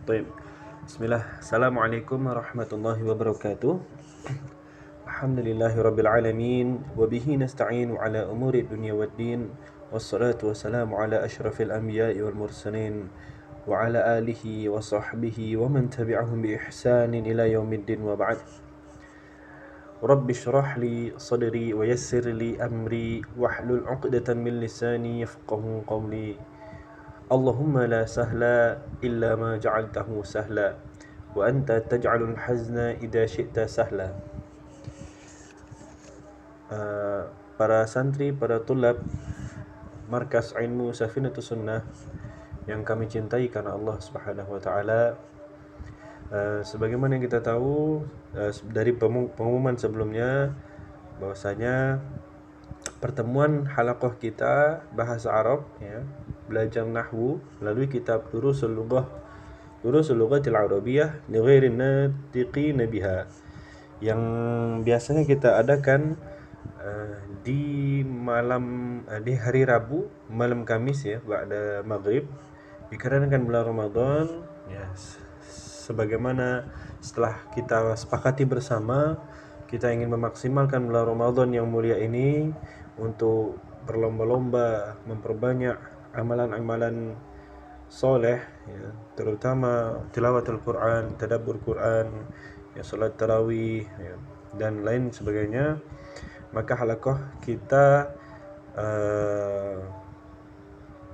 Baik. Bismillah. Assalamualaikum warahmatullahi wabarakatuh. Alhamdulillahirabbil alamin wa bihi nasta'inu ala umuri dunya waddin. Wassalatu wassalamu ala asyrafil anbiya'i wal mursalin wa ala alihi wa sahbihi wa man tabi'ahum bi ihsanin ila yaumiddin wa ba'd. Rabbi shrah li sadri wa yassir li amri wahlul 'uqdatam min lisani yafqahu qawli. Allahumma la sahla illa ma ja'altahu sahla wa anta taj'alul hazna idza syi'ta sahla. Para santri, para tulab Markas Ilmu Safinatus Sunnah yang kami cintai karena Allah Subhanahu wa taala, sebagaimana yang kita tahu dari pengumuman sebelumnya bahwasanya pertemuan halaqah kita bahasa Arab ya, belajar nahwu melalui kitab Durusul Lughatil Arabiyyah li ghairi natiqin biha, yang biasanya kita adakan di hari Rabu malam Kamis ya, ba'da maghrib, dikarenakan bulan Ramadan ya, sebagaimana setelah kita sepakati bersama, kita ingin memaksimalkan bulan Ramadan yang mulia ini untuk berlomba-lomba memperbanyak amalan-amalan soleh ya, terutama tilawatul Quran, tadabbur Quran ya, salat tarawih ya, dan lain sebagainya. Maka halaqah kita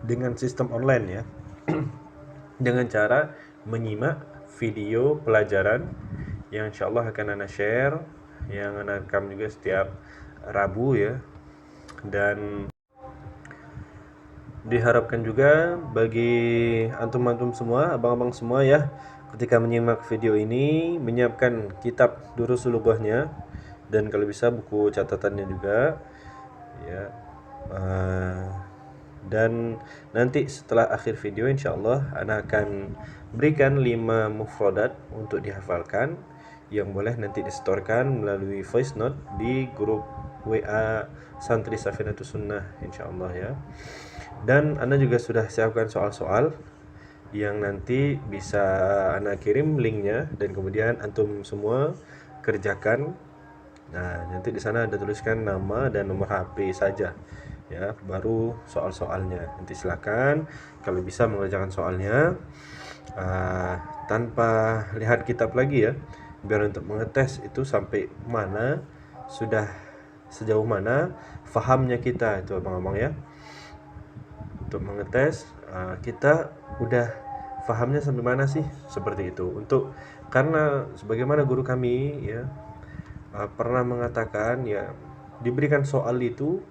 dengan sistem online ya, dengan cara menyimak video pelajaran yang insyaallah akan ana share, yang ana rekam juga setiap Rabu ya. Dan diharapkan juga bagi antum-antum semua, abang-abang semua ya, ketika menyimak video ini menyiapkan kitab Durusul Lughahnya, dan kalau bisa buku catatannya juga ya. Dan nanti setelah akhir video insyaallah ana akan berikan 5 mufradat untuk dihafalkan yang boleh nanti disetorkan melalui voice note di grup WA Santri Safinatus Sunnah insyaallah ya. Dan ana juga sudah siapkan soal-soal yang nanti bisa ana kirim linknya, dan kemudian antum semua kerjakan. Nah, nanti di sana ada tuliskan nama dan nomor HP saja ya, baru soal-soalnya. Nanti silakan kalau bisa mengerjakan soalnya tanpa lihat kitab lagi ya, biar untuk mengetes itu sampai mana, sudah sejauh mana fahamnya kita itu abang-abang ya. Untuk mengetes kita udah fahamnya sampai mana sih, seperti itu. Untuk karena sebagaimana guru kami ya pernah mengatakan ya, diberikan soal itu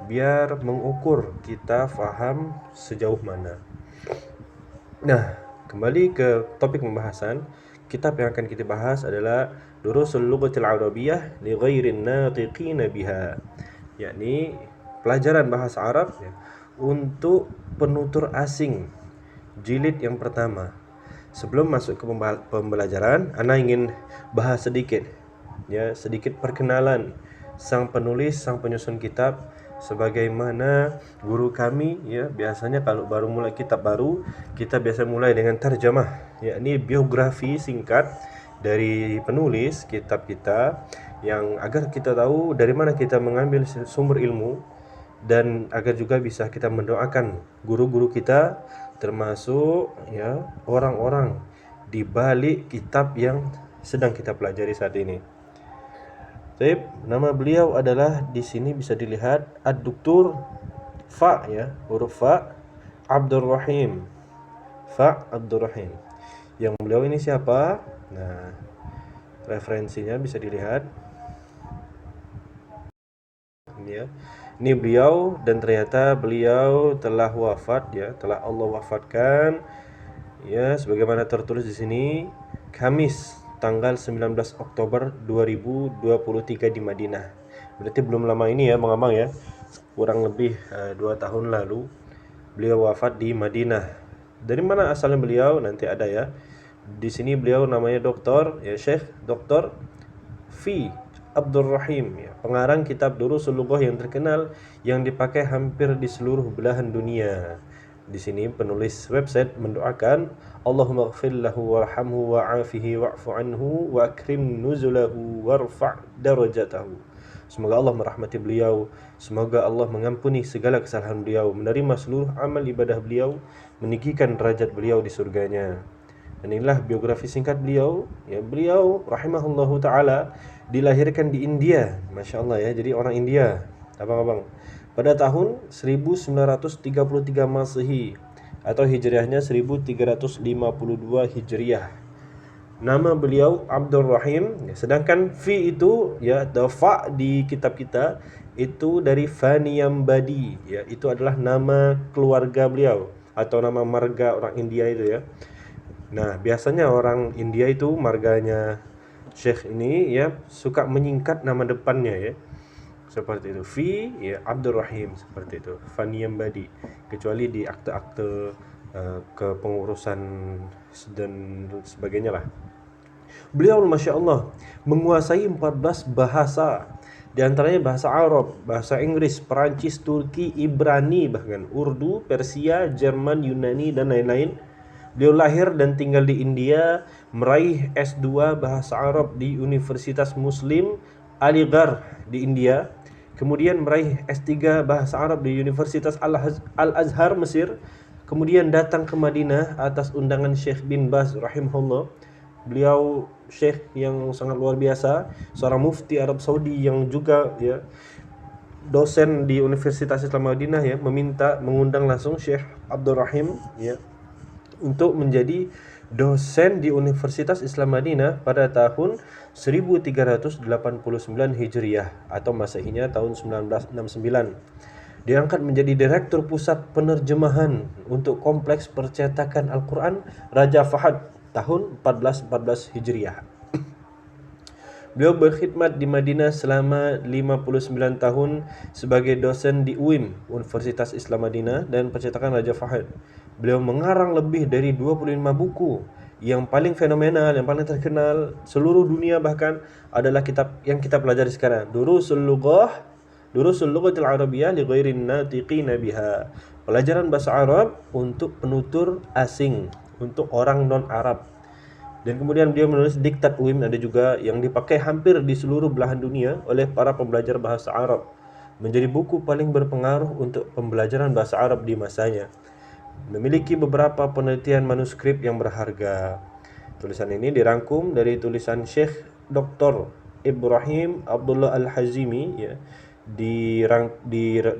biar mengukur kita faham sejauh mana. Nah, kembali ke topik pembahasan. Kitab yang akan kita bahas adalah Durusul Lughatil Arabiyyah li ghairi natiqin biha, yakni pelajaran bahasa Arab ya, untuk penutur asing, jilid yang pertama. Sebelum masuk ke pembelajaran, ana ingin bahas sedikit perkenalan sang penulis, sang penyusun kitab, sebagaimana guru kami ya. Biasanya kalau baru mulai kitab baru, kita biasa mulai dengan tarjamah, yakni biografi singkat dari penulis kitab kita, yang agar kita tahu dari mana kita mengambil sumber ilmu, dan agar juga bisa kita mendoakan guru-guru kita, termasuk ya orang-orang di balik kitab yang sedang kita pelajari saat ini. Baik, nama beliau adalah di sini bisa dilihat Ad-Doktor Fa ya, huruf Fa Abdurrahim. Fa Abdurrahim. Yang beliau ini siapa? Nah, referensinya bisa dilihat. Ini ya. Ini beliau, dan ternyata beliau telah wafat ya, telah Allah wafatkan ya, sebagaimana tertulis di sini Kamis tanggal 19 Oktober 2023 di Madinah. Berarti belum lama ini ya Bang ya, kurang lebih 2 tahun lalu beliau wafat di Madinah. Dari mana asalnya beliau? Nanti ada ya. Di sini beliau namanya Doktor ya, Syekh Doktor Fi Abdurrahim ya, pengarang kitab Durusul Lughah yang terkenal, yang dipakai hampir di seluruh belahan dunia. Di sini penulis website mendoakan Allahumma ighfir lahu warhamhu wa'afihi wa'fu anhu wa akrim nuzulahu warfa' darajatahu. Semoga Allah merahmati beliau, semoga Allah mengampuni segala kesalahan beliau, menerima seluruh amal ibadah beliau, meninggikan derajat beliau di surganya. Dan inilah biografi singkat beliau. Ya, beliau rahimahullahu taala dilahirkan di India, Masya Allah ya, jadi orang India, abang-abang. Pada tahun 1933 Masehi atau hijriahnya 1352 Hijriah. Nama beliau Abdul Rahim, sedangkan fi itu ya, the fa di kitab kita itu dari Faniyambadi ya, itu adalah nama keluarga beliau atau nama marga orang India itu ya. Nah, biasanya orang India itu marganya Syekh ini ya suka menyingkat nama depannya ya. Seperti itu, Fi ya Abdul Rahim, seperti itu, Faniyambadi, kecuali di akte-akte kepengurusan dan sebagainya lah. Beliau Masya Allah menguasai 14 bahasa, di antaranya bahasa Arab, bahasa Inggris, Perancis, Turki, Ibrani, bahkan Urdu, Persia, Jerman, Yunani, dan lain-lain. Beliau lahir dan tinggal di India, meraih S2 bahasa Arab di Universitas Muslim Aligarh di India, kemudian meraih S3 bahasa Arab di Universitas Al-Azhar Mesir, kemudian datang ke Madinah atas undangan Syekh bin Baz rahimahullah. Beliau Syekh yang sangat luar biasa, seorang mufti Arab Saudi yang juga ya dosen di Universitas Islam Madinah ya, mengundang langsung Syekh Abdul Rahim ya untuk menjadi dosen di Universitas Islam Madinah pada tahun 1389 Hijriah atau Masehinya tahun 1969. Diangkat menjadi Direktur Pusat Penerjemahan untuk Kompleks Percetakan Al-Quran Raja Fahad tahun 1414 Hijriah. Beliau berkhidmat di Madinah selama 59 tahun sebagai dosen di UIM, Universitas Islam Madinah, dan Percetakan Raja Fahad. Beliau mengarang lebih dari 25 buku. Yang paling fenomenal, yang paling terkenal seluruh dunia bahkan adalah kitab yang kita pelajari sekarang, Durusul Lughatil Arabiyyah li ghairin natiqina biha. Pelajaran bahasa Arab untuk penutur asing, untuk orang non-Arab. Dan kemudian beliau menulis Diktat UIM, ada juga yang dipakai hampir di seluruh belahan dunia oleh para pembelajar bahasa Arab. Menjadi buku paling berpengaruh untuk pembelajaran bahasa Arab di masanya. Memiliki beberapa penelitian manuskrip yang berharga. Tulisan ini dirangkum dari tulisan Syekh Dr. Ibrahim Abdullah Al-Hazimi ya.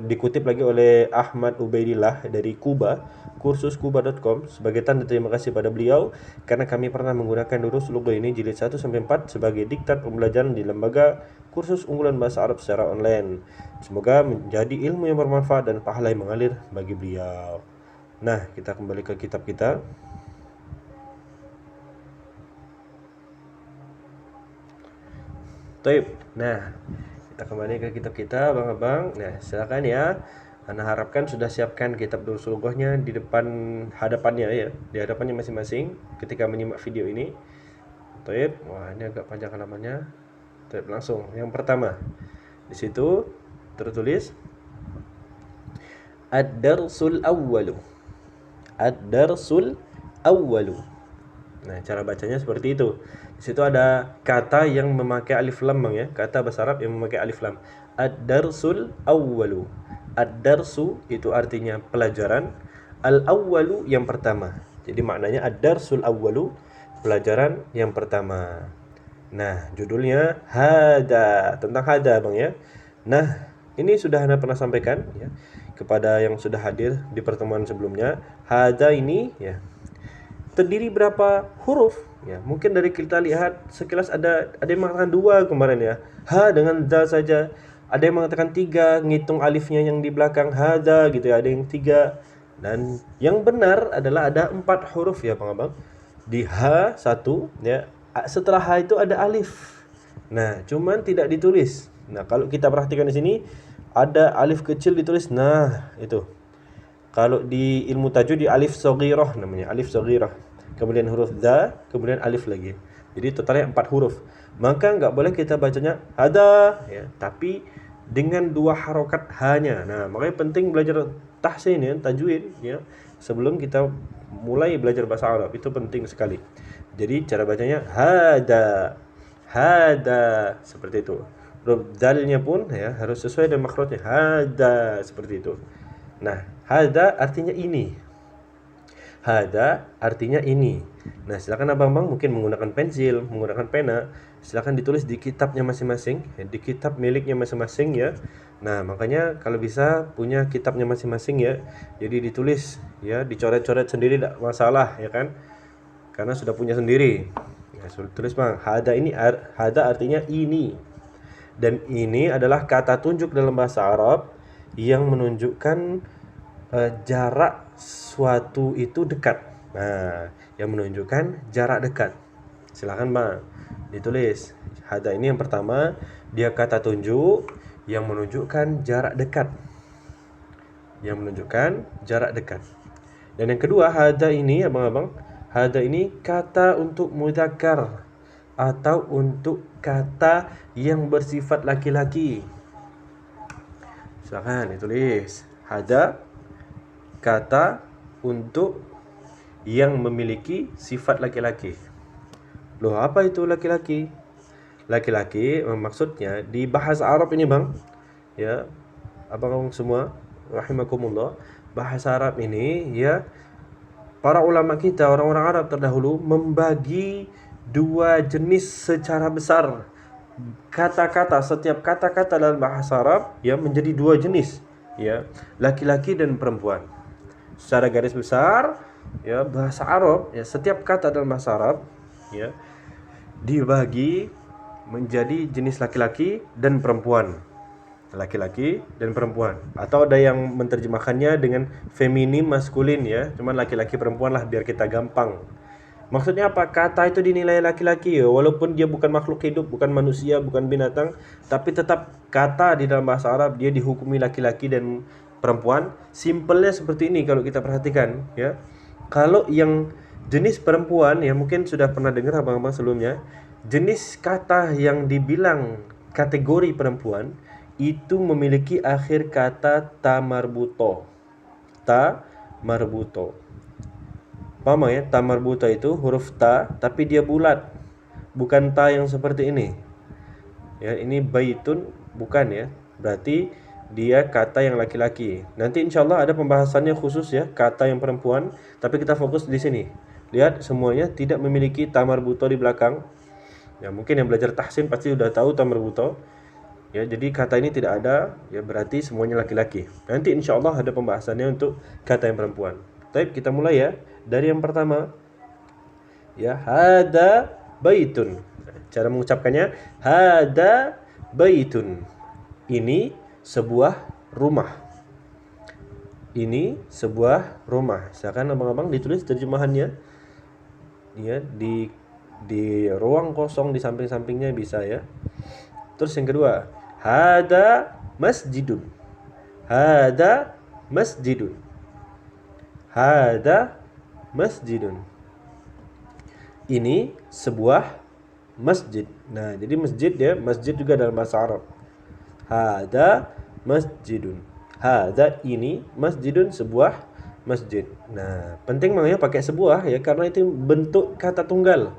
Dikutip lagi oleh Ahmad Ubaidillah dari Kuba, kursuskuba.com, sebagai tanda terima kasih pada beliau karena kami pernah menggunakan Durus Lughah ini jilid 1-4 sebagai diktat pembelajaran di lembaga kursus unggulan bahasa Arab secara online. Semoga menjadi ilmu yang bermanfaat dan pahala yang mengalir bagi beliau. Nah, kita kembali ke kitab kita. Taib. Nah, kita kembali ke kitab kita, abang-abang. Nah, silakan ya. Anda harapkan sudah siapkan kitab Durusul Lughahnya di depan hadapannya ya, di hadapannya masing-masing ketika menyimak video ini. Taib. Wah, ini agak panjang halamannya. Taib, langsung. Yang pertama. Di situ tertulis Ad-Darsul Awwalu. Ad-Darsul Awwalu. Nah, cara bacanya seperti itu. Di situ ada kata yang memakai alif lam, Bang ya. Kata bahasa Arab yang memakai alif lam. Ad-Darsul Awwalu. Ad-Darsu itu artinya pelajaran, Al-Awwalu yang pertama. Jadi maknanya Ad-Darsul Awwalu, pelajaran yang pertama. Nah, judulnya Hada, tentang Hada, Bang ya. Nah, ini sudah Anda pernah sampaikan ya kepada yang sudah hadir di pertemuan sebelumnya. Hada ini ya terdiri berapa huruf? Ya, mungkin dari kita lihat sekilas ada yang mengatakan 2 kemarin ya. Ha dengan za saja. Ada yang mengatakan 3, ngitung alifnya yang di belakang hada gitu ya. Ada yang 3. Dan yang benar adalah ada 4 huruf ya, Bang. Di ha 1 ya. Setelah ha itu ada alif. Nah, cuman tidak ditulis. Nah, kalau kita perhatikan di sini ada alif kecil ditulis. Nah, itu. Kalau di ilmu tajwid di alif shaghirah namanya, alif shaghirah. Kemudian huruf za, kemudian alif lagi. Jadi totalnya 4 huruf. Maka enggak boleh kita bacanya hada ya, tapi dengan 2 harokat hanya. Nah, makanya penting belajar tahsin ya, tajwid ya. sebelum kita mulai belajar bahasa Arab. Itu penting sekali. Jadi cara bacanya hada, hada, seperti itu. Huruf dalnya pun ya harus sesuai dengan makhrajnya. Hada, seperti itu. Nah, hada artinya ini. Hada artinya ini. Nah, silakan abang-abang mungkin menggunakan pensil, menggunakan pena, silakan ditulis di kitabnya masing-masing, di kitab miliknya masing-masing ya. Nah, makanya kalau bisa punya kitabnya masing-masing ya. Jadi ditulis ya, dicoret-coret sendiri tidak masalah ya kan? Karena sudah punya sendiri. Ya, sudah tulis Bang. Hada artinya ini. Dan ini adalah kata tunjuk dalam bahasa Arab yang menunjukkan jarak suatu itu dekat. Nah, yang menunjukkan jarak dekat. Silakan Bang, ditulis. Hada ini yang pertama, dia kata tunjuk yang menunjukkan jarak dekat. Yang menunjukkan jarak dekat. Dan yang kedua, hada ini abang-abang, hada ini kata untuk mudzakkar atau untuk kata yang bersifat laki-laki. Silakan ditulis. Hada kata untuk yang memiliki sifat laki-laki. Loh, apa itu laki-laki? Laki-laki maksudnya di bahasa Arab ini Bang, ya, abang-abang semua rahimakumullah, bahasa Arab ini ya, para ulama kita, orang-orang Arab terdahulu membagi dua jenis secara besar kata-kata. Setiap kata-kata dalam bahasa Arab ya menjadi dua jenis, ya, laki-laki dan perempuan. Secara garis besar ya, bahasa Arab ya, setiap kata dalam bahasa Arab ya dibagi menjadi jenis laki-laki dan perempuan. Laki-laki dan perempuan, atau ada yang menerjemahkannya dengan feminim maskulin ya, cuman laki-laki perempuan lah biar kita gampang. Maksudnya apa? Kata itu dinilai laki-laki ya, walaupun dia bukan makhluk hidup, bukan manusia, bukan binatang, tapi tetap kata di dalam bahasa Arab dia dihukumi laki-laki dan perempuan. Simpelnya seperti ini kalau kita perhatikan ya. Kalau yang jenis perempuan ya, mungkin sudah pernah dengar abang-abang sebelumnya, jenis kata yang dibilang kategori perempuan itu memiliki akhir kata ta marbuto. Ta marbuto. Paham ya? Ta marbuto itu huruf ta tapi dia bulat. Bukan ta yang seperti ini. Ya, ini baitun bukan ya. Berarti dia kata yang laki-laki. Nanti insyaallah ada pembahasannya khusus ya, kata yang perempuan, tapi kita fokus di sini. Lihat semuanya tidak memiliki ta marbuto di belakang. Ya, mungkin yang belajar tahsin pasti sudah tahu ta marbuto. Ya, jadi kata ini tidak ada, ya berarti semuanya laki-laki. Nanti insyaallah ada pembahasannya untuk kata yang perempuan. Baik, kita mulai ya. Dari yang pertama. Ya, hada baitun. Cara mengucapkannya hada baitun. Ini sebuah rumah. Ini sebuah rumah. Silakan abang-abang ditulis terjemahannya. Ya, di ruang kosong di samping-sampingnya bisa ya. Terus yang kedua, hada masjidun. Hada masjidun. Hada masjidun. Ini sebuah masjid. Nah, jadi masjid ya, masjid juga dalam bahasa Arab. Hada masjidun. Hada ini masjidun, sebuah masjid. Nah, penting makanya pakai sebuah ya, karena itu bentuk kata tunggal.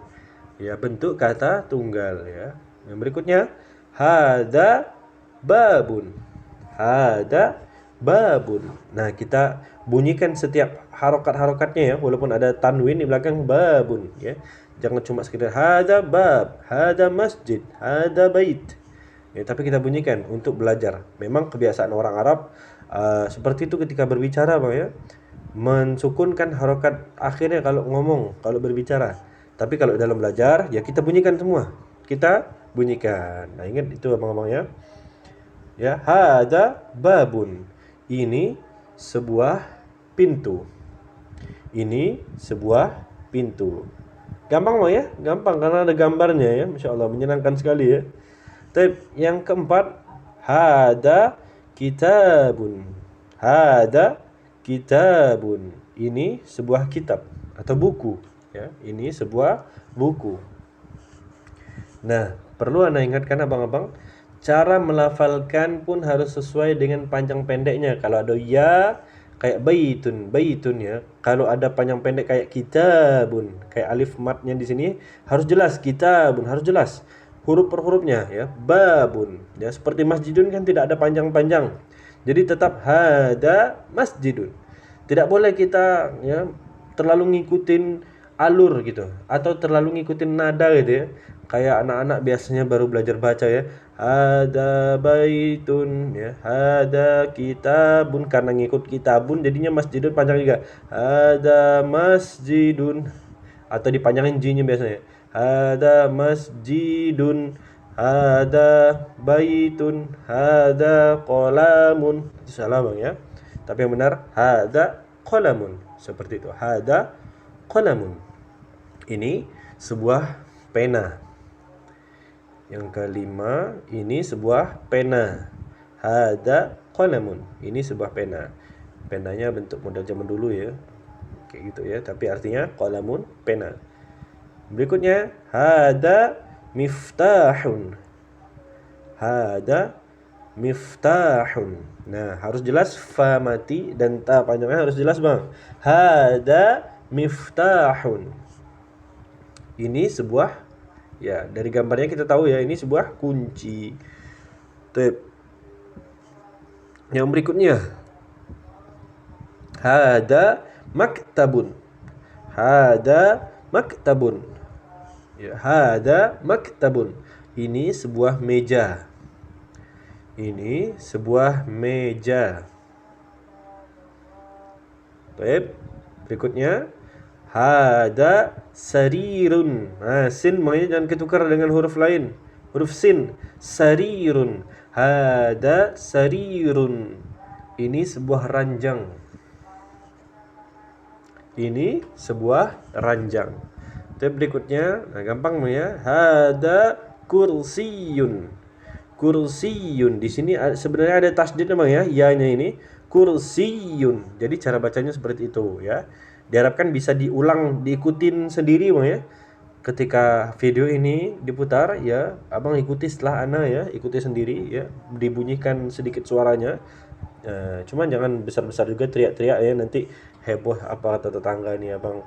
Ya, bentuk kata tunggal ya. Yang berikutnya, hada babun. Hada babun. Nah, kita bunyikan setiap harokat-harokatnya ya, walaupun ada tanwin di belakang babun ya. Jangan cuma sekedar hada bab, hada masjid, hada bait. Ya, tapi kita bunyikan untuk belajar. Memang kebiasaan orang Arab seperti itu ketika berbicara Bang ya. Mensukunkan harokat akhirnya kalau ngomong, kalau berbicara. Tapi kalau dalam belajar ya kita bunyikan semua. Kita bunyikan. Nah, ingat itu abang-abang ya. Ya, hada babun. Ini sebuah pintu. Ini sebuah pintu. Gampang Bang ya? Gampang karena ada gambarnya ya. Masya Allah, menyenangkan sekali ya. Yang keempat, hada kitabun. Hada kitabun. Ini sebuah kitab atau buku ya. Ini sebuah buku. Nah, perlu Anda ingatkan abang-abang, cara melafalkan pun harus sesuai dengan panjang pendeknya. Kalau ada ya, kayak baitun ya. Kalau ada panjang pendek kayak kitabun, kayak alif matnya di sini harus jelas, kitabun harus jelas. Huruf per hurufnya ya. Babun ya, seperti masjidun kan tidak ada panjang-panjang. Jadi tetap hada masjidun. Tidak boleh kita ya terlalu ngikutin alur gitu atau terlalu ngikutin nada gitu ya. Kayak anak-anak biasanya baru belajar baca ya. Hada baitun ya, hada kitabun, karena ngikut kitabun jadinya masjidun panjang juga. Hada masjidun, atau dipanjangin j-nya biasanya. Hada masjidun, hada baitun, hada qolamun. Itu salah Bang ya. Tapi yang benar hada qolamun. Seperti itu. Hada qolamun. Ini sebuah pena. Yang kelima, ini sebuah pena. Hada qalamun. Ini sebuah pena. Penanya bentuk model zaman dulu ya. Kayak gitu ya, tapi artinya qalamun, pena. Berikutnya, hada miftahun. Hada miftahun. Nah, harus jelas fa mati dan ta panjangnya harus jelas, Bang. Hada miftahun. Ini sebuah, ya dari gambarnya kita tahu ya, ini sebuah kunci. Tip. Yang berikutnya, hada maktabun. Hada maktabun. Ya, hada maktabun. Ini sebuah meja. Ini sebuah meja. Tip. Berikutnya, hada sarirun. Nah, sin makanya jangan ketukar dengan huruf lain. Huruf sin. Sarirun. Hada sarirun. Ini sebuah ranjang. Ini sebuah ranjang. Tapi berikutnya, nah gampang ya. Hada kursiyun. Kursiyun. Di sini sebenarnya ada tasdid memang ya, ya-nya ini. Kursiyun. Jadi cara bacanya seperti itu ya. Diharapkan bisa diulang, diikutin sendiri Bang ya. Ketika video ini diputar ya, Abang ikuti setelah Ana ya, ikuti sendiri ya, dibunyikan sedikit suaranya. Cuman jangan besar-besar juga teriak-teriak ya, nanti heboh apa kata tetangga nih Abang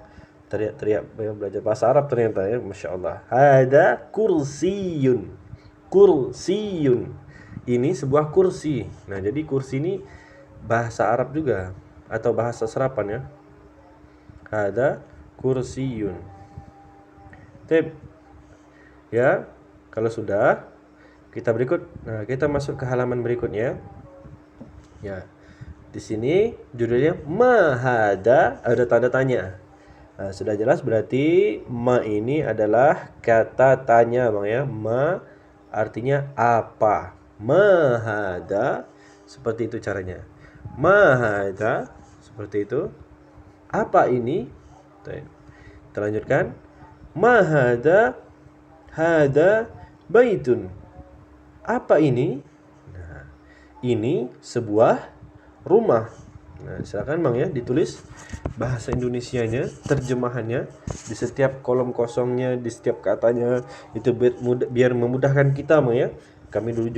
teriak-teriak ya, belajar bahasa Arab ternyata ya, Masya Allah. Ada kursiyun. Kursiyun. Ini sebuah kursi. Nah, jadi kursi ini bahasa Arab juga atau bahasa serapan ya. Ada kursiyun. Tip. Ya, kalau sudah kita berikut. Nah, kita masuk ke halaman berikutnya. Ya. Di sini judulnya mahada, ada tanda tanya. Nah, sudah jelas berarti ma ini adalah kata tanya Bang ya. Ma artinya apa? Mahada, seperti itu caranya. Mahada, seperti itu. Apa ini? Kita lanjutkan. Mahada, hada baitun. Apa ini? Nah, ini sebuah rumah. Nah, silakan Bang ya ditulis bahasa Indonesianya, terjemahannya di setiap kolom kosongnya, di setiap katanya, itu biar memudahkan kita Bang ya. Kami dulu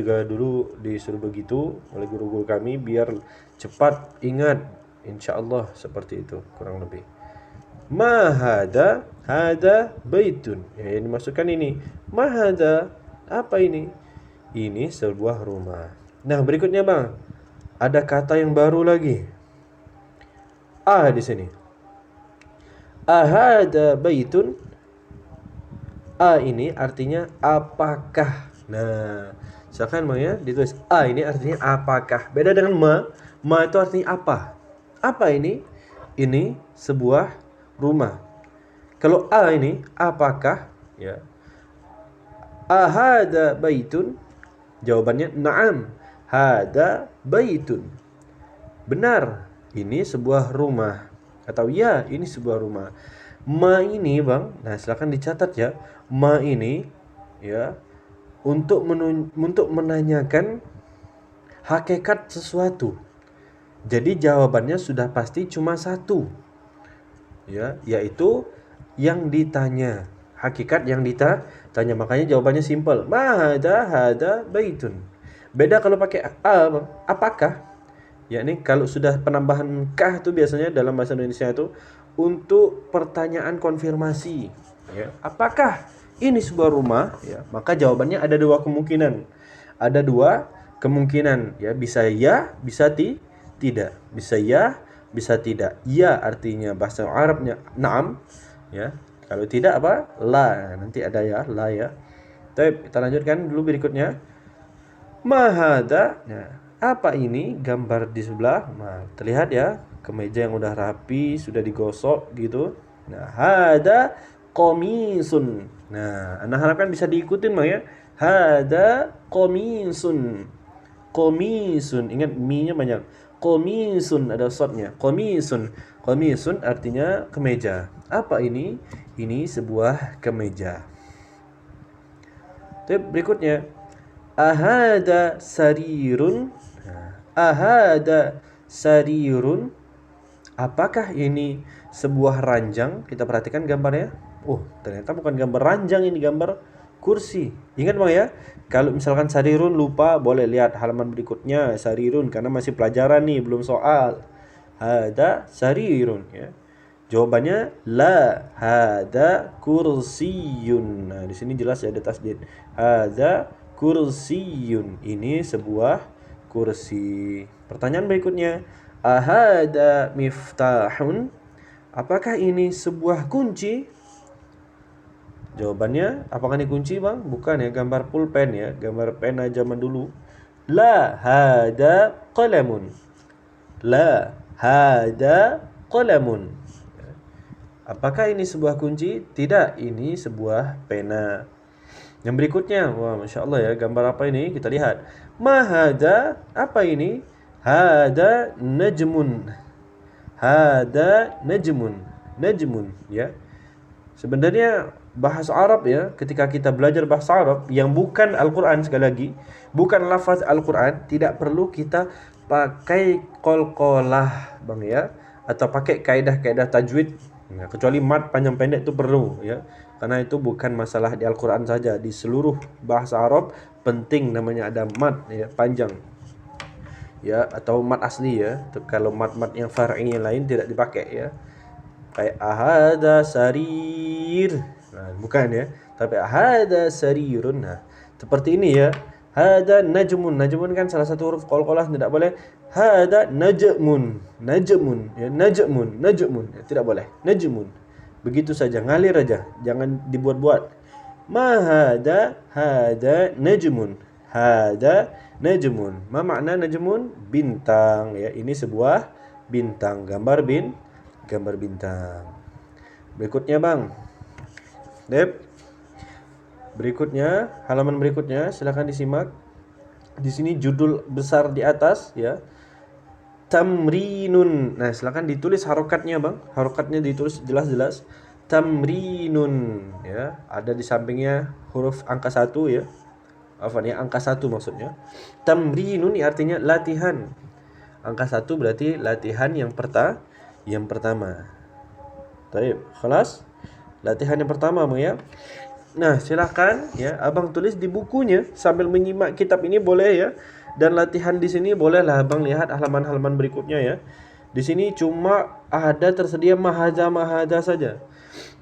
disuruh begitu oleh guru-guru kami biar cepat ingat. Insyaallah seperti itu kurang lebih. Mahada, hada baitun. Ya, yang dimasukkan ini. Mahada, apa ini? Ini sebuah rumah. Nah, berikutnya Bang, ada kata yang baru lagi. Di sini. Ahada baitun. Ini artinya apakah. Nah, silakan Bang ya ditulis. Ini artinya apakah. Beda dengan ma. Ma itu artinya apa. Apa ini? Ini sebuah rumah. Kalau ini apakah ya. Ahada baitun. Jawabannya na'am. Hada baitun. Benar, ini sebuah rumah. Atau ya, ini sebuah rumah. Ma ini Bang, nah silakan dicatat ya. Ma ini ya untuk menanyakan hakikat sesuatu. Jadi jawabannya sudah pasti cuma satu. Ya, yaitu yang ditanya. Hakikat yang ditanya, makanya jawabannya simpel. Ma hada baitun. Beda kalau pakai Bang. Apakah? yakni kalau sudah penambahan kah itu biasanya dalam bahasa Indonesia itu untuk pertanyaan konfirmasi, ya. Apakah ini sebuah rumah, ya? Maka jawabannya ada dua kemungkinan. Ada dua kemungkinan, ya. Bisa ya, bisa tidak. Bisa ya, bisa tidak. Ya artinya bahasa Arabnya na'am, ya. Kalau tidak apa? La. Nanti ada ya, la ya. Baik, kita lanjutkan dulu berikutnya. Mahada. Nah, apa ini gambar di sebelah? Nah, terlihat ya, kemeja yang udah rapi, sudah digosok gitu. Nah, hada komisun. Nah, Anda harapkan bisa diikutin Bang ya. Hada komisun. Komisun. Ingat mi-nya banyak. Komisun ada shotnya. Komisun. Komisun artinya kemeja. Apa ini? Ini sebuah kemeja. Terus berikutnya, ahada sarirun. Ahada sarirun. Apakah ini sebuah ranjang? Kita perhatikan gambarnya. Oh, ternyata bukan gambar ranjang, ini gambar kursi. Ingat Bang ya, kalau misalkan sarirun lupa, boleh lihat halaman berikutnya sarirun, karena masih pelajaran nih, belum soal. Hada sarirun ya. Jawabannya la, hada kursiyun. Nah, di sini jelas ya ada tasdid. Hada kursiyun. Ini sebuah kursi. Pertanyaan berikutnya, ahada miftahun. Apakah ini sebuah kunci? Jawabannya, apakah ini kunci Bang? Bukan ya, gambar pulpen ya, gambar pena zaman dulu. La, hada qalamun. La, hada qalamun. Apakah ini sebuah kunci? Tidak, ini sebuah pena. Yang berikutnya, wah Masya Allah ya, gambar apa ini? Kita lihat. Mahada, apa ini? Hada najmun. Hada najmun. Najmun, ya. Sebenarnya bahasa Arab ya, ketika kita belajar bahasa Arab yang bukan Al-Quran, sekali lagi, bukan lafaz Al-Quran, tidak perlu kita pakai qalqalah Bang ya, atau pakai kaidah-kaidah tajwid. Nah, kecuali mat panjang pendek itu perlu ya. Karena itu bukan masalah di Al-Qur'an saja, di seluruh bahasa Arab penting namanya ada mat ya, panjang. Ya, atau mat asli ya. Kalau mat-mat yang far'i yang lain tidak dipakai ya. Kayak ahada sarir. Nah, bukan ya, tapi ahada sarirun. Nah, seperti ini ya. Hada najmun. Najmun kan salah satu huruf qalqalah, tidak boleh. Hada najmun. Najmun ya, najmun. Ya, tidak boleh. Najmun. Begitu saja, ngalir aja, jangan dibuat-buat. Hada najmun. Hada najmun. Ma makna najmun? Bintang ya. Ini sebuah bintang, gambar bintang. Berikutnya Bang. Berikutnya, halaman berikutnya, silakan disimak. Di sini judul besar di atas ya. Tamrinun. Nah, silakan ditulis harokatnya Bang. Harokatnya ditulis jelas-jelas. Tamrinun ya. Ada di sampingnya huruf angka 1 ya. Apa nih? Angka 1 maksudnya. Tamrinun artinya latihan. Angka 1 berarti latihan yang pertama. Baik, kelas. Latihan yang pertama Bang ya. Nah, silakan ya, Abang tulis di bukunya sambil menyimak kitab ini boleh ya. Dan latihan di sini bolehlah Abang lihat halaman-halaman berikutnya ya. Di sini cuma ada tersedia mahada saja.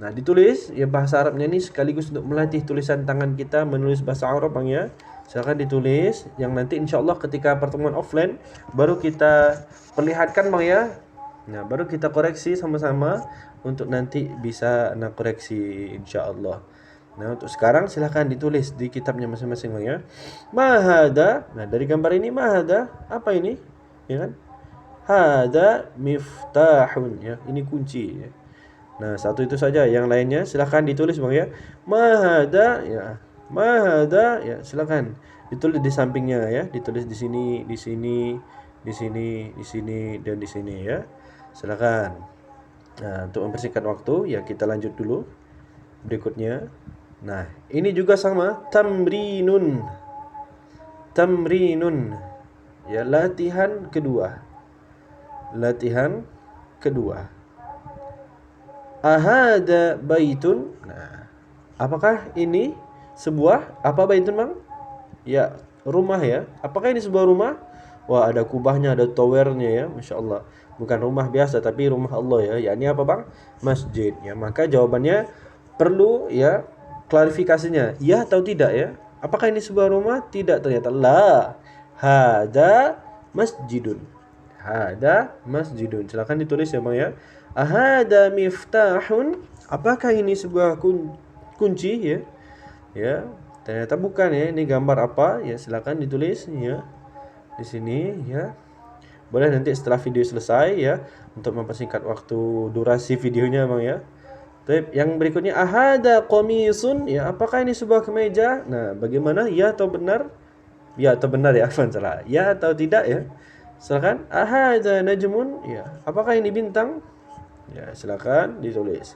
Nah, ditulis ya, bahasa Arabnya ini sekaligus untuk melatih tulisan tangan kita menulis bahasa Arab Bang ya. Silakan ditulis, yang nanti insyaallah ketika pertemuan offline baru kita perlihatkan Bang ya. Nah, baru kita koreksi sama-sama untuk nanti bisa koreksi insyaallah. Nah, untuk sekarang silahkan ditulis di kitabnya masing-masing Bang ya. Mahada. Nah, dari gambar ini mahada, apa ini? Ya kan? Hada miftahun ya. Ini kunci ya. Nah, satu itu saja, yang lainnya silahkan ditulis Bang ya. Mahada ya. Mahada ya, silahkan ditulis di sampingnya ya. Ditulis di sini, di sini, di sini, di sini dan di sini ya. Silahkan. Nah, untuk mempersingkat waktu ya, kita lanjut dulu berikutnya. Nah, ini juga sama, tamrinun. Tamrinun. Ya, latihan kedua. Latihan kedua. Ahada baitun. Nah, apakah ini sebuah apa baitun Bang? Ya, rumah ya. Apakah ini sebuah rumah? Wah, ada kubahnya, ada towernya ya, Masya Allah. Bukan rumah biasa, tapi rumah Allah ya. Yakni apa bang? Masjid ya. Maka jawabannya perlu ya klarifikasinya. Ya atau tidak ya? Apakah ini sebuah rumah? Tidak ternyata. La. Hada masjidun. Hada masjidun. Silakan ditulis ya bang ya. Ahada miftahun. Apakah ini sebuah kunci ya? Ya, ternyata bukan ya. Ini gambar apa? Ya, silakan ditulis ya di sini ya. Boleh nanti setelah video selesai ya untuk mempersingkat waktu durasi videonya bang ya. Tapi yang berikutnya ahada qamisun ya, apakah ini sebuah kemeja? Nah, bagaimana? Ya atau benar? Ya atau benar ya, afwan salah. Ya atau tidak ya? Silakan. Ahada najmun ya, apakah ini bintang? Ya, silakan ditulis.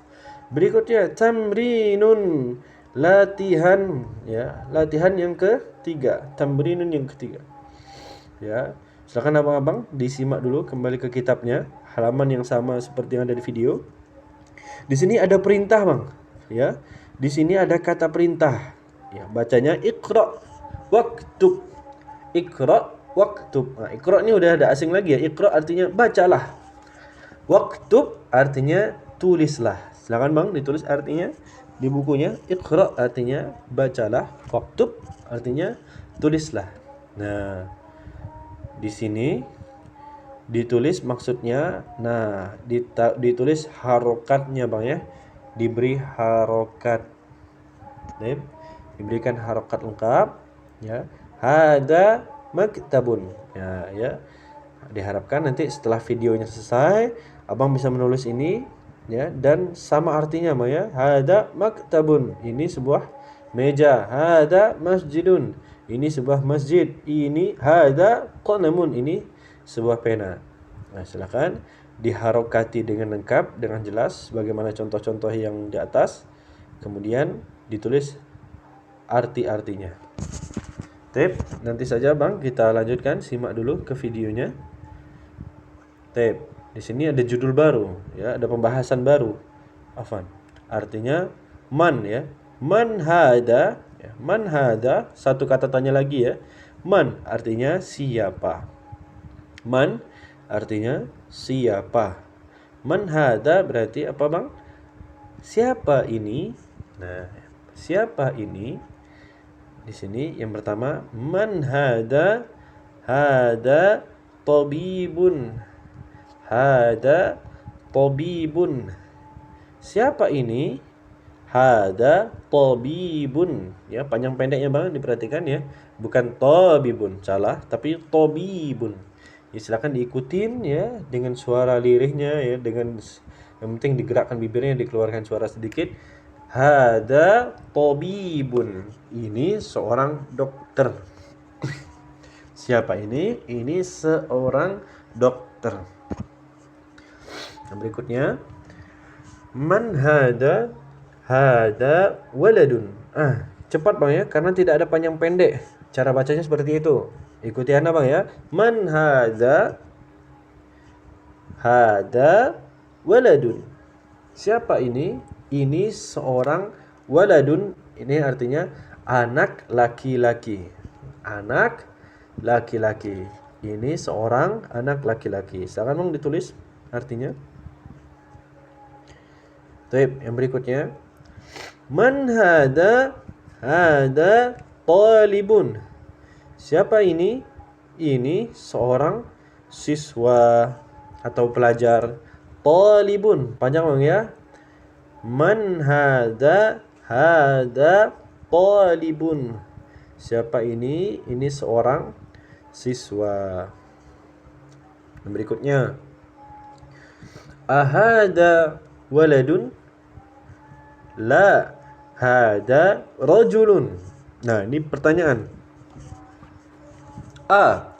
Berikutnya tamrinun, latihan ya, latihan yang ketiga, tamrinun yang ketiga. Ya, silakan abang-abang disimak dulu kembali ke kitabnya, halaman yang sama seperti yang ada di video. Di sini ada perintah, Bang. Ya. Di sini ada kata perintah. Ya, bacanya iqra waktub. Iqra waktub. Nah, iqra ini udah ada asing lagi ya. Iqra artinya bacalah. Waktub artinya tulislah. Silakan Bang ditulis artinya di bukunya. Iqra artinya bacalah. Waktub artinya tulislah. Nah, di sini ditulis maksudnya, nah ditulis harokatnya bang ya, diberi harokat, diberikan harokat lengkap ya. Hada maktabun ya, ya. Diharapkan nanti setelah videonya selesai abang bisa menulis ini ya, dan sama artinya bang ya. Hada maktabun, ini sebuah meja. Hada masjidun, ini sebuah masjid. Ini hada qalamun, ini sebuah pena. Nah, silakan diharokati dengan lengkap, dengan jelas bagaimana contoh-contoh yang di atas. Kemudian ditulis arti-artinya. Tip, nanti saja Bang kita lanjutkan, simak dulu ke videonya. Tip, di sini ada judul baru ya, ada pembahasan baru. Afan. Artinya man ya. Man hada ya. Man hada, satu kata tanya lagi ya. Man artinya siapa. Man artinya siapa. Man hada berarti apa bang? Siapa ini? Nah, siapa ini? Di sini yang pertama man hada, hada tabibun. Hada tabibun. Siapa ini? Hada tabibun. Ya, panjang pendeknya bang diperhatikan ya. Bukan tabibun, salah, tapi tabibun. Ya, silakan diikutin ya dengan suara lirihnya ya, dengan yang penting digerakkan bibirnya, dikeluarkan suara sedikit. Hada tabibun. Ini seorang dokter. Siapa ini? Ini seorang dokter. Yang berikutnya man hada, hada waladun. Cepat bang ya, karena tidak ada panjang pendek. Cara bacanya seperti itu. Ikuti Anda bang ya. Man hadza, hada waladun. Siapa ini? Ini seorang waladun. Ini artinya anak laki-laki. Anak laki-laki. Ini seorang anak laki-laki. Silakan bang ditulis artinya. Baik, yang berikutnya. Man hada, hada talibun. Siapa ini? Ini seorang siswa atau pelajar. Talibun, panjang bang ya. Man hada, hada talibun. Siapa ini? Ini seorang siswa. Yang berikutnya. Ahada waladun? La, hada rajulun. Nah, ini pertanyaan.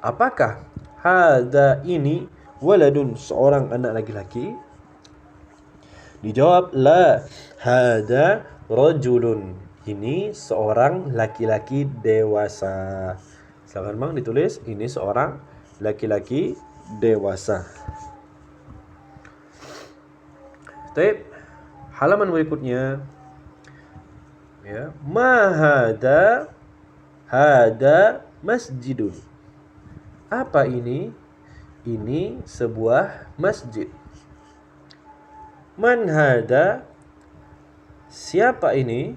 Apakah hada ini waladun, seorang anak laki-laki? Dijawab la, hada rajulun. Ini seorang laki-laki dewasa. Silakan bang ditulis, ini seorang laki-laki dewasa. Baik, halaman berikutnya ya, ma hada, hada masjidun. Apa ini? Ini sebuah masjid. Man hada? Siapa ini?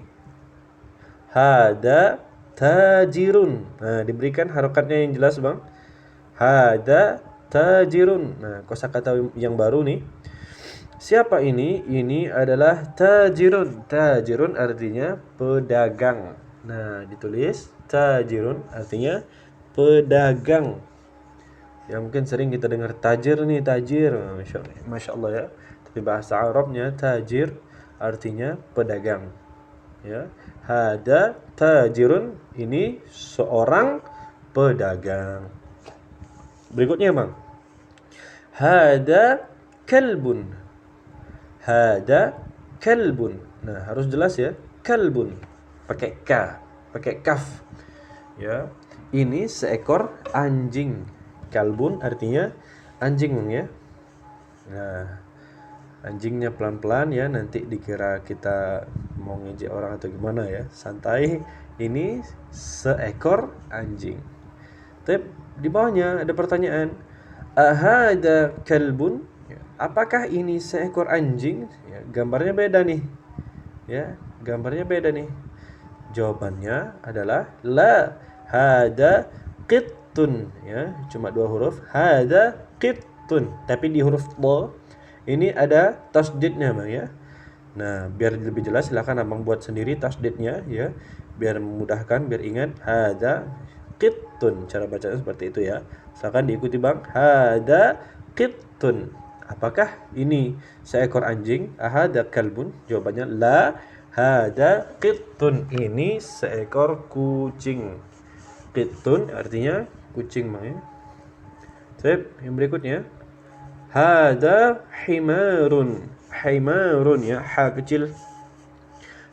Hada tajirun. Nah, diberikan harokatnya yang jelas, Bang. Hada tajirun. Nah, kosakata yang baru nih. Siapa ini? Ini adalah tajirun. Tajirun artinya pedagang. Nah, ditulis tajirun artinya pedagang. Ya mungkin sering kita dengar tajir nih, tajir. Masya Allah ya. Tapi bahasa Arabnya tajir artinya pedagang. Ya. Hada tajirun, ini seorang pedagang. Berikutnya, Bang. Hada kalbun. Hada kalbun. Nah, harus jelas ya. Kalbun pakai k, pakai kaf. Ya. Ini seekor anjing. Kalbun artinya anjing ya. Nah, anjingnya pelan-pelan ya, nanti dikira kita mau ngejek orang atau gimana ya. Santai. Ini seekor anjing. Tapi di bawahnya ada pertanyaan. Ahada kalbun? Apakah ini seekor anjing? Ya, gambarnya beda nih. Ya, gambarnya beda nih. Jawabannya adalah la. Hada qittun, ya, cuma 2 huruf. Hada qittun. Tapi di huruf dha ini ada tasdidnya, Bang ya. Nah, biar lebih jelas silakan Abang buat sendiri tasdidnya ya. Biar memudahkan, biar ingat. Hada qittun. Cara bacanya seperti itu ya. Silakan diikuti, Bang. Hada qittun. Apakah ini seekor anjing? Ahada kalbun? Jawabannya la. Hada qittun. Ini seekor kucing. Qittun artinya kucing, Bang ya. Baik, yang berikutnya. Hada himarun. Himarun ya, ha kecil.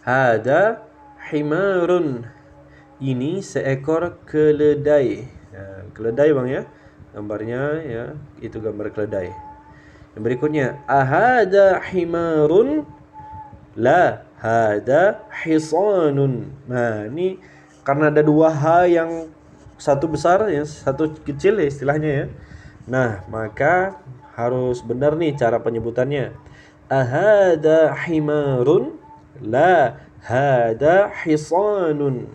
Hada himarun. Ini seekor keledai. Ya, keledai, Bang ya. Gambarnya ya, itu gambar keledai. Yang berikutnya, ahada himarun? La, hada hisanun. Nah, ini karena ada 2 H yang satu besar ya, satu kecil ya istilahnya ya. Nah, maka harus benar nih cara penyebutannya. Ahada himarun? La, hada hisanun.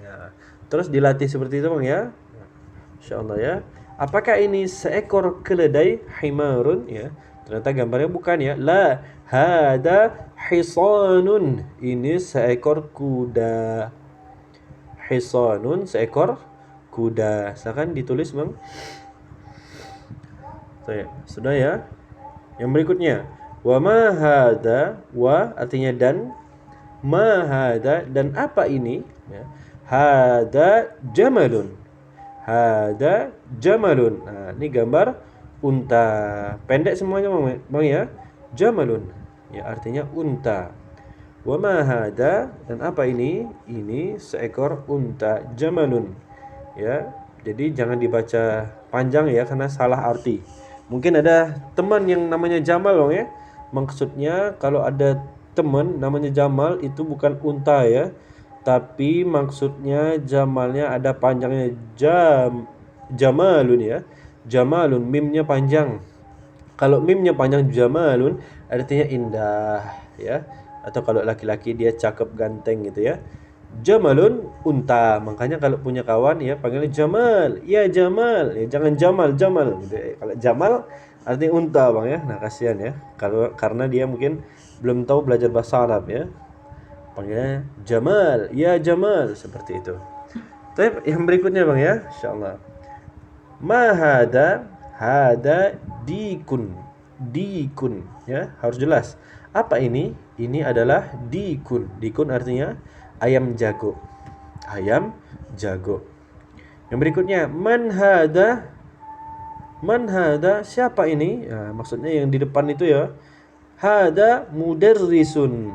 Ya. Terus dilatih seperti itu, Bang ya. Insyaallah ya. Apakah ini seekor keledai? Himarun ya. Ternyata gambarnya bukan ya. La, hada hisanun. Ini seekor kuda. Hisanun seekor kuda. Silakan ditulis, Bang. Sudah ya. Yang berikutnya, wa ma hada? Wa artinya dan, ma hada dan apa ini? Ya. Hada jamalun. Hada jamalun. Nah, ini gambar unta. Pendek semuanya, Bang ya. Jamalun. Ya, artinya unta. Wa ma hada dan apa ini? Ini seekor unta. Jamalun. Ya. Jadi jangan dibaca panjang ya karena salah arti. Mungkin ada teman yang namanya Jamal, Bang ya. Maksudnya kalau ada teman namanya Jamal itu bukan unta ya. Tapi maksudnya Jamalnya ada panjangnya, Jamalun ya. Jamalun, mimnya panjang. Kalau mimnya panjang Jamalun artinya indah ya. Atau kalau laki-laki dia cakep ganteng gitu ya. Jamalun, unta. Makanya kalau punya kawan ya panggilnya Jamal. Ya Jamal, ya jangan Jamal, Jamal gitu ya. Kalau Jamal artinya unta, Bang ya. Nah, kasihan ya. Kalau karena dia mungkin belum tahu belajar bahasa Arab ya. Panggilnya Jamal, ya Jamal, seperti itu. Tapi yang berikutnya, Bang ya, insyaallah. Ma hada? Hada dikun. Dikun ya, harus jelas. Apa ini? Ini adalah dikun. Dikun artinya ayam jago. Ayam jago. Yang berikutnya, man hada? Man hada? Siapa ini? Ya, maksudnya yang di depan itu ya. Hada mudarrisun.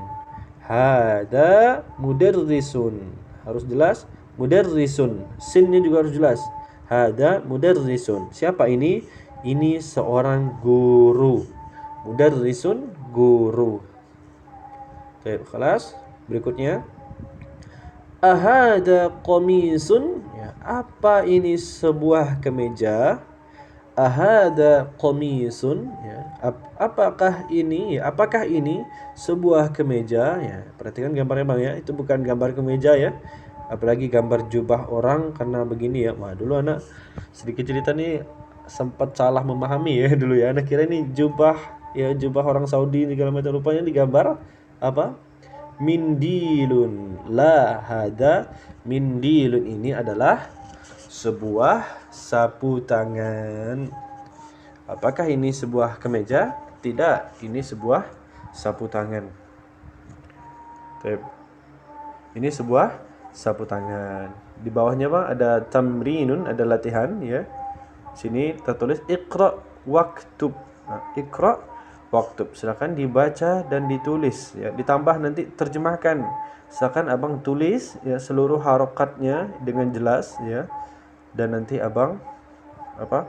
Hada mudarrisun. Harus jelas. Mudarrisun. Sinnya juga harus jelas. Hada mudarrisun. Siapa ini? Ini seorang guru. Mudarrisun, guru. Baik, kelas. Berikutnya. Ahada qamisun, ya, apa ini sebuah kemeja? Ahada qamisun, ya, apakah ini sebuah kemeja? Ya, perhatikan gambarnya Bang ya, itu bukan gambar kemeja ya, apalagi gambar jubah orang, karena begini ya. Wah, dulu anak sedikit cerita nih sempat salah memahami ya dulu ya, anak kira ini jubah, ya jubah orang Saudi segala macam, rupanya digambar apa, mindilun. La hada mindilun, ini adalah sebuah sapu tangan. Apakah ini sebuah kemeja? Tidak, ini sebuah sapu tangan. Ini sebuah sapu tangan. Di bawahnya Bang ada tamrinun, ada latihan ya. Sini tertulis iqra waktub. Nah, iqra waktub. Silakan dibaca dan ditulis ya. Ditambah nanti terjemahkan. Silakan Abang tulis ya seluruh harokatnya dengan jelas ya. Dan nanti Abang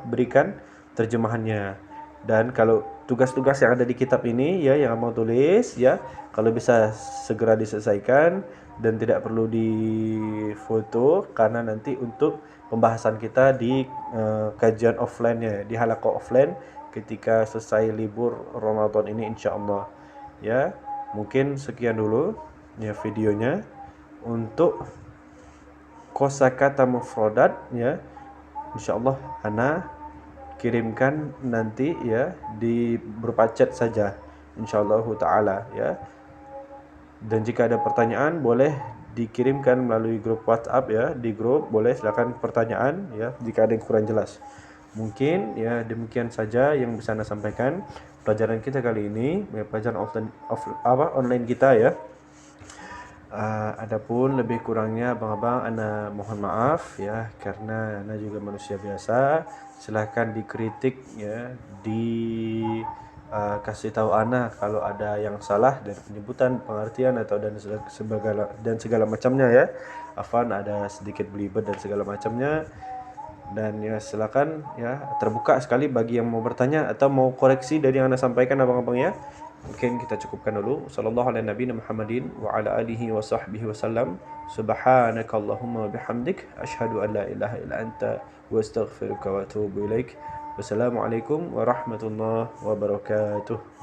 berikan terjemahannya. Dan kalau tugas-tugas yang ada di kitab ini ya yang Abang tulis ya, kalau bisa segera diselesaikan dan tidak perlu difoto, karena nanti untuk pembahasan kita di kajian offline ya, di halaqah offline ketika selesai libur Ramadan ini insyaallah. Ya, mungkin sekian dulu ya videonya untuk kosakata mufradat ya. Insyaallah ana kirimkan nanti ya di berupa chat saja insyaallah taala ya. Dan jika ada pertanyaan boleh dikirimkan melalui grup WhatsApp ya, di grup boleh silakan pertanyaan ya jika ada yang kurang jelas. Mungkin ya demikian saja yang bisa Anda sampaikan pelajaran kita kali ini, ya, pelajaran online kita ya. Adapun lebih kurangnya abang-abang ana mohon maaf ya, karena ana juga manusia biasa. Silahkan dikritik ya, kasih tahu ana kalau ada yang salah dari penyebutan, pengertian atau dan segala macamnya ya. Afan ada sedikit belibet dan segala macamnya. Dan ya silakan ya, terbuka sekali bagi yang mau bertanya atau mau koreksi dari yang ana sampaikan abang-abang ya. Mungkin kita cukupkan dulu. Sallallahu ala nabiyina Muhammadin wa ala alihi wa sahbihi wasallam. Subhanakallahumma wa bihamdik asyhadu an la ilaha illa anta wa astaghfiruka wa atubu ilaik. Wassalamualaikum warahmatullahi wabarakatuh.